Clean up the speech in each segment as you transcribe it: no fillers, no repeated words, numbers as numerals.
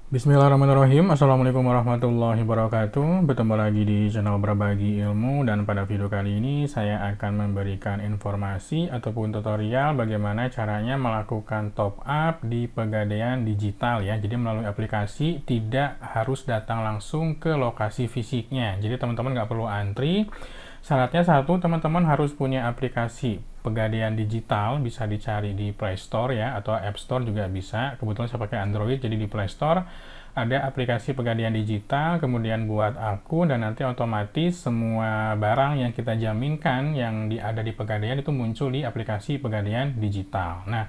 Bismillahirrahmanirrahim. Assalamualaikum warahmatullahi wabarakatuh. Bertemu lagi di channel Berbagi Ilmu, dan pada video kali ini saya akan memberikan informasi ataupun tutorial bagaimana caranya melakukan top up di Pegadaian digital ya. Jadi melalui aplikasi, tidak harus datang langsung ke lokasi fisiknya. Jadi teman-teman nggak perlu antri. Syaratnya satu, teman-teman harus punya aplikasi Pegadaian digital, bisa dicari di Play Store ya, atau App Store juga bisa. Kebetulan saya pakai Android, jadi di Play Store ada aplikasi Pegadaian digital, kemudian buat akun, dan nanti otomatis semua barang yang kita jaminkan yang ada di Pegadaian itu muncul di aplikasi Pegadaian digital. Nah,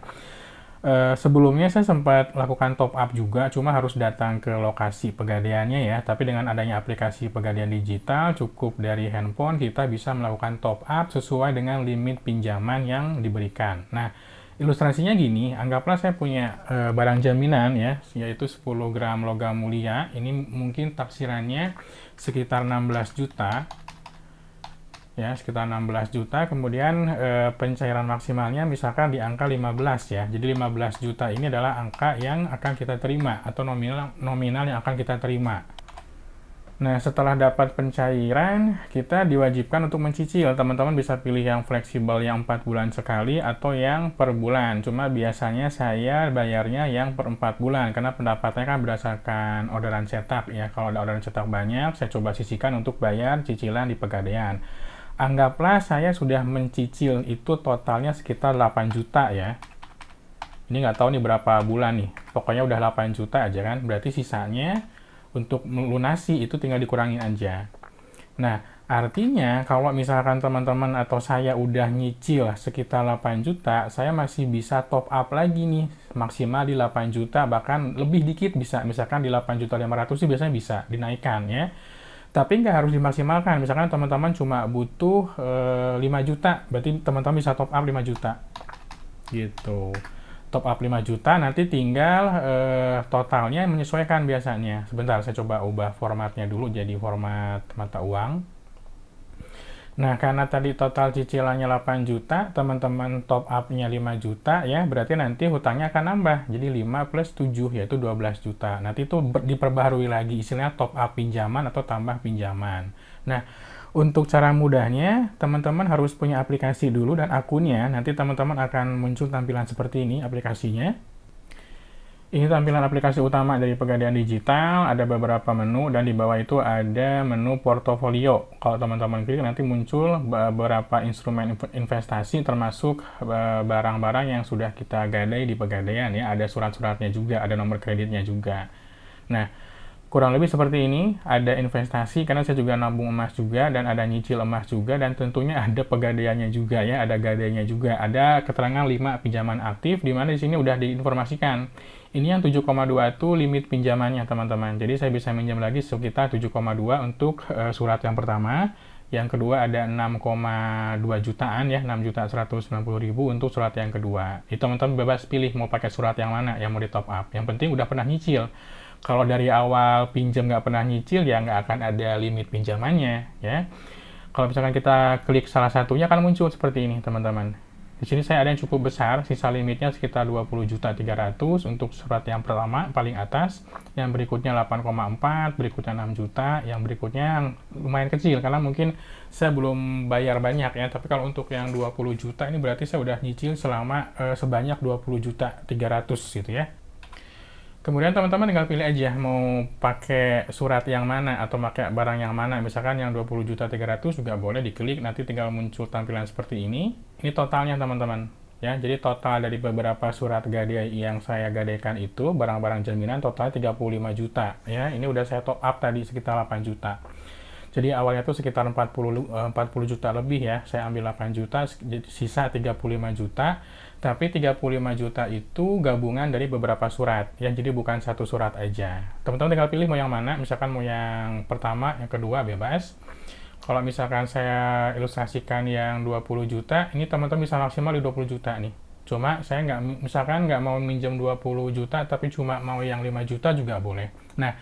sebelumnya saya sempat lakukan top up juga, cuma harus datang ke lokasi Pegadaiannya ya. Tapi dengan adanya aplikasi Pegadaian digital, cukup dari handphone kita bisa melakukan top up sesuai dengan limit pinjaman yang diberikan. Nah, ilustrasinya gini, anggaplah saya punya barang jaminan ya, yaitu 10 gram logam mulia. Ini mungkin taksirannya sekitar 16 juta. Ya, sekitar 16 juta, kemudian pencairan maksimalnya misalkan di angka 15 ya. Jadi 15 juta ini adalah angka yang akan kita terima atau nominal yang akan kita terima. Nah, setelah dapat pencairan, kita diwajibkan untuk mencicil. Teman-teman bisa pilih yang fleksibel yang 4 bulan sekali atau yang per bulan. Cuma biasanya saya bayarnya yang per 4 bulan karena pendapatannya kan berdasarkan orderan cetak ya. Kalau ada orderan cetak banyak, saya coba sisihkan untuk bayar cicilan di Pegadaian. Anggaplah saya sudah mencicil itu totalnya sekitar 8 juta ya. Ini nggak tahu nih berapa bulan nih. Pokoknya udah 8 juta aja kan. Berarti sisanya untuk melunasi itu tinggal dikurangin aja. Nah, artinya kalau misalkan teman-teman atau saya udah nyicil sekitar 8 juta, saya masih bisa top up lagi nih. Maksimal di 8 juta, bahkan lebih dikit bisa. Misalkan di 8 juta 500 sih biasanya bisa dinaikkan ya. Tapi nggak harus dimaksimalkan. Misalkan teman-teman cuma butuh 5 juta, berarti teman-teman bisa top up 5 juta. Gitu. Top up 5 juta, nanti tinggal totalnya menyesuaikan biasanya. Sebentar, saya coba ubah formatnya dulu jadi format mata uang. Nah, karena tadi total cicilannya 8 juta, teman-teman top up-nya 5 juta ya, berarti nanti hutangnya akan nambah. Jadi 5 plus 7, yaitu 12 juta. Nanti itu diperbaharui lagi, istilahnya top up pinjaman atau tambah pinjaman. Nah, untuk cara mudahnya, teman-teman harus punya aplikasi dulu dan akunnya. Nanti teman-teman akan muncul tampilan seperti ini aplikasinya. Ini tampilan aplikasi utama dari Pegadaian digital, ada beberapa menu, dan di bawah itu ada menu portofolio. Kalau teman-teman klik nanti muncul beberapa instrumen investasi termasuk barang-barang yang sudah kita gadai di Pegadaian ya, ada surat-suratnya juga, ada nomor kreditnya juga. Nah, kurang lebih seperti ini, ada investasi karena saya juga nabung emas juga, dan ada nyicil emas juga, dan tentunya ada pegadaiannya juga ya, ada gadainya juga. Ada keterangan 5 pinjaman aktif, di mana di sini udah diinformasikan. Ini yang 7,2 itu limit pinjamannya teman-teman. Jadi saya bisa minjam lagi sekitar 7,2 untuk surat yang pertama. Yang kedua ada 6,2 jutaan ya, 6.190.000 untuk surat yang kedua. Itu teman-teman bebas pilih mau pakai surat yang mana yang mau di top up. Yang penting udah pernah nyicil. Kalau dari awal pinjam nggak pernah nyicil ya nggak akan ada limit pinjamannya ya. Kalau misalkan kita klik salah satunya akan muncul seperti ini teman-teman. Di sini saya ada yang cukup besar, sisa limitnya sekitar 20.300.000 untuk surat yang pertama paling atas, yang berikutnya 8,4, berikutnya 6 juta, yang berikutnya lumayan kecil karena mungkin saya belum bayar banyak ya. Tapi kalau untuk yang 20 juta ini berarti saya udah nyicil selama sebanyak 20.300.000 gitu ya. Kemudian teman-teman tinggal pilih aja mau pakai surat yang mana atau pakai barang yang mana. Misalkan yang 20.300.000 juga boleh diklik, nanti tinggal muncul tampilan seperti ini. Ini totalnya teman-teman. Ya, jadi total dari beberapa surat gadai yang saya gadaikan itu, barang-barang jaminan total 35 juta. Ya, ini udah saya top up tadi sekitar 8 juta. Jadi awalnya tuh sekitar 40 juta lebih ya, saya ambil 8 juta, sisa 35 juta, tapi 35 juta itu gabungan dari beberapa surat, ya, jadi bukan satu surat aja. Teman-teman tinggal pilih mau yang mana, misalkan mau yang pertama, yang kedua, bebas. Kalau misalkan saya ilustrasikan yang 20 juta, ini teman-teman bisa maksimal di 20 juta nih. Cuma saya misalkan nggak mau minjem 20 juta, tapi cuma mau yang 5 juta juga boleh. Nah,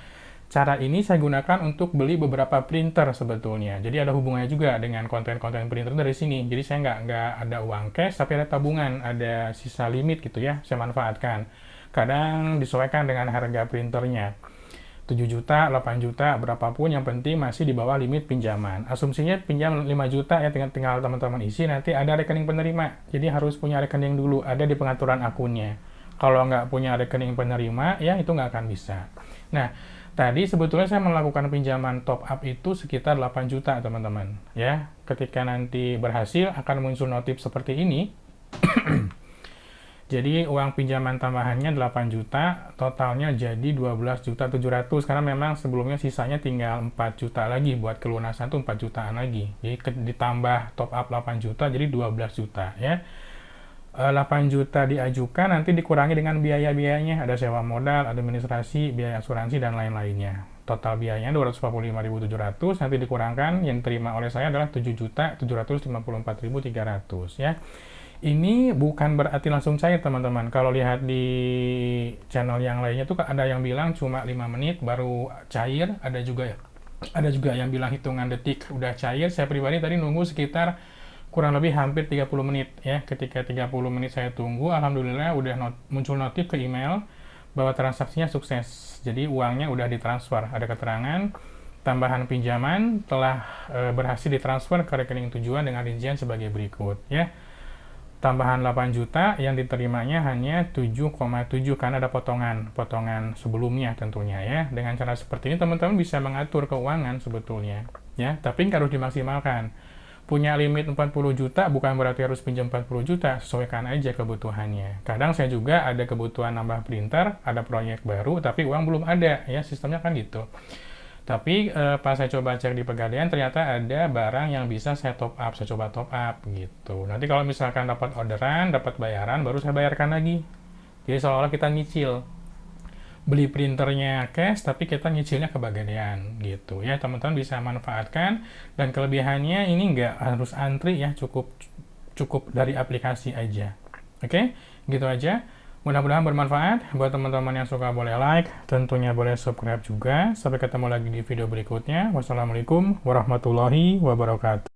cara ini saya gunakan untuk beli beberapa printer sebetulnya. Jadi ada hubungannya juga dengan konten-konten printer dari sini. Jadi saya nggak ada uang cash, tapi ada tabungan, ada sisa limit gitu ya, saya manfaatkan. Kadang disesuaikan dengan harga printernya. 7 juta, 8 juta, berapapun, yang penting masih di bawah limit pinjaman. Asumsinya pinjam 5 juta ya, tinggal teman-teman isi, nanti ada rekening penerima. Jadi harus punya rekening dulu, ada di pengaturan akunnya. Kalau nggak punya rekening penerima, ya itu nggak akan bisa. Nah, tadi sebetulnya saya melakukan pinjaman top up itu sekitar 8 juta, teman-teman. Ya, ketika nanti berhasil akan muncul notif seperti ini. Jadi uang pinjaman tambahannya 8 juta, totalnya jadi 12.700.000 karena memang sebelumnya sisanya tinggal 4 juta lagi buat kelunasan tuh 4 jutaan lagi. Jadi ditambah top up 8 juta jadi 12 juta ya. 8 juta diajukan, nanti dikurangi dengan biaya-biayanya, ada sewa modal, administrasi, biaya asuransi dan lain-lainnya. Total biayanya 245.700, nanti dikurangkan yang diterima oleh saya adalah 7.754.300 ya. Ini bukan berarti langsung cair, teman-teman. Kalau lihat di channel yang lainnya tuh ada yang bilang cuma 5 menit baru cair, ada juga yang bilang hitungan detik udah cair. Saya pribadi tadi nunggu sekitar kurang lebih hampir 30 menit ya. Ketika 30 menit saya tunggu, alhamdulillah udah muncul notif ke email bahwa transaksinya sukses. Jadi uangnya udah ditransfer, ada keterangan tambahan pinjaman telah berhasil ditransfer ke rekening tujuan dengan rincian sebagai berikut ya. Tambahan 8 juta yang diterimanya hanya 7,7 karena ada potongan sebelumnya tentunya ya. Dengan cara seperti ini teman-teman bisa mengatur keuangan sebetulnya ya, tapi harus dimaksimalkan. Punya limit 40 juta bukan berarti harus pinjam 40 juta, sesuaikan aja kebutuhannya. Kadang saya juga ada kebutuhan nambah printer, ada proyek baru tapi uang belum ada ya, sistemnya kan gitu. Tapi pas saya coba cek di Pegadaian ternyata ada barang yang bisa saya top up, saya coba top up gitu. Nanti kalau misalkan dapat orderan, dapat bayaran, baru saya bayarkan lagi. Jadi seolah-olah kita nyicil. Beli printernya cash, tapi kita nyicilnya ke Pegadaian gitu ya. Teman-teman bisa manfaatkan, dan kelebihannya ini nggak harus antri ya, cukup dari aplikasi aja. Oke, gitu aja. Mudah-mudahan bermanfaat. Buat teman-teman yang suka boleh like, tentunya boleh subscribe juga. Sampai ketemu lagi di video berikutnya. Wassalamualaikum warahmatullahi wabarakatuh.